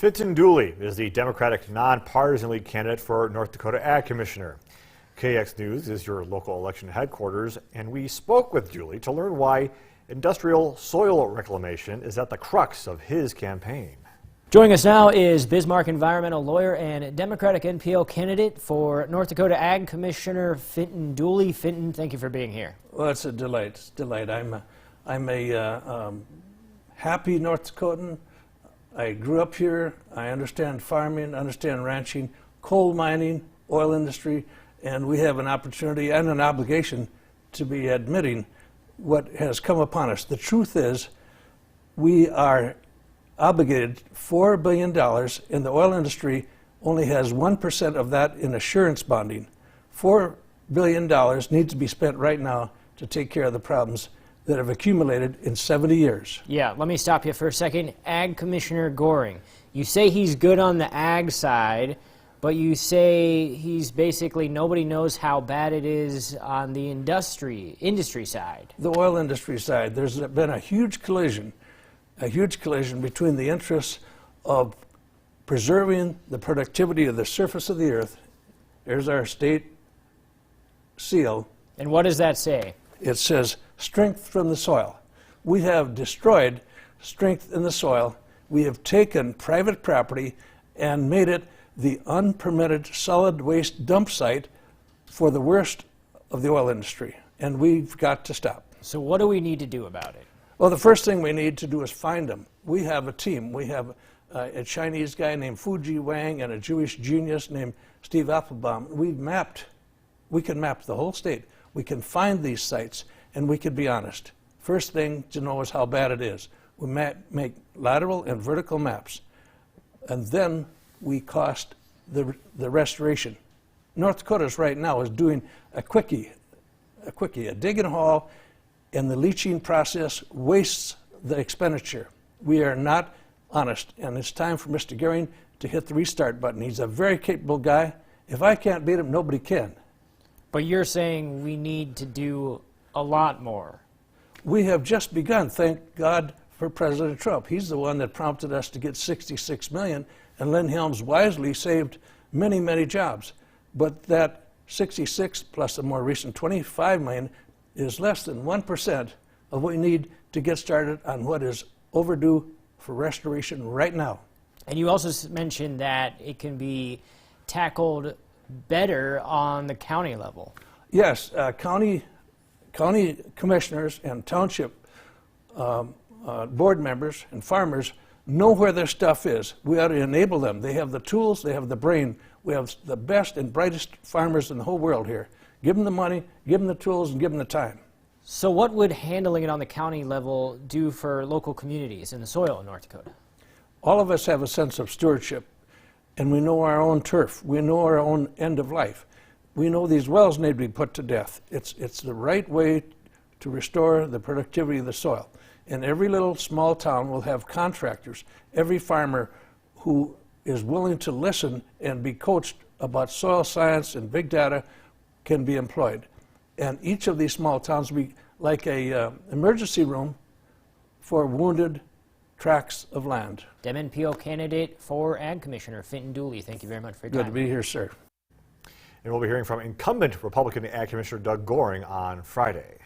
Fintan Dooley is the Democratic nonpartisan lead candidate for North Dakota Ag Commissioner. KX News is your local election headquarters, and we spoke with Dooley to learn why industrial soil reclamation is at the crux of his campaign. Joining us now is Bismarck environmental lawyer and Democratic NPL candidate for North Dakota Ag Commissioner Fintan Dooley. Fintan, thank you for being here. Well, it's a delight. It's a delight. I'm a happy North Dakotan. I grew up here. I understand farming, understand ranching, coal mining, oil industry, and we have an opportunity and an obligation to be admitting what has come upon us. The truth is, we are obligated $4 billion, and the oil industry only has 1% of that in assurance bonding. $4 billion needs to be spent right now to take care of the problems that have accumulated in 70 years. Yeah, let me stop you for a second. Ag Commissioner Goring, you say he's good on the ag side, but you say he's basically nobody knows how bad it is on the industry side. The oil industry side, there's been a huge collision between the interests of preserving the productivity of the surface of the earth. There's our state seal. And what does that say? It says strength from the soil. We have destroyed strength in the soil. We have taken private property and made it the unpermitted solid waste dump site for the worst of the oil industry, and we've got to stop. So what do we need to do about it? Well, the first thing we need to do is find them. We have a team. We have a Chinese guy named Fuji Wang and a Jewish genius named Steve Applebaum. We can map the whole state. We can find these sites, and we can be honest. First thing to know is how bad it is. We make lateral and vertical maps, and then we cost the restoration. North Dakota's right now is doing a dig and haul, and the leaching process wastes the expenditure. We are not honest, and it's time for Mr. Goring to hit the restart button. He's a very capable guy. If I can't beat him, nobody can. But you're saying we need to do a lot more. We have just begun. Thank God for President Trump. He's the one that prompted us to get $66 million, and Lynn Helms wisely saved many, many jobs. But that 66 plus the more recent 25 million is less than 1% of what we need to get started on what is overdue for restoration right now. And you also mentioned that it can be tackled better on the county level. Yes, county commissioners and township board members and farmers know where their stuff is. We ought to enable them. They have the tools, they have the brain. We have the best and brightest farmers in the whole world here. Give them the money, give them the tools, and give them the time. So what would handling it on the county level do for local communities in the soil in North Dakota? All of us have a sense of stewardship, and we know our own turf. We know our own end of life. We know these wells need to be put to death. It's the right way to restore the productivity of the soil. And every little small town will have contractors. Every farmer who is willing to listen and be coached about soil science and big data can be employed. And each of these small towns will be like a emergency room for wounded tracts of land. DemNPL candidate for Ag Commissioner Fintan Dooley, thank you very much for your time. Good to be here, sir. And we'll be hearing from incumbent Republican Ag Commissioner Doug Goring on Friday.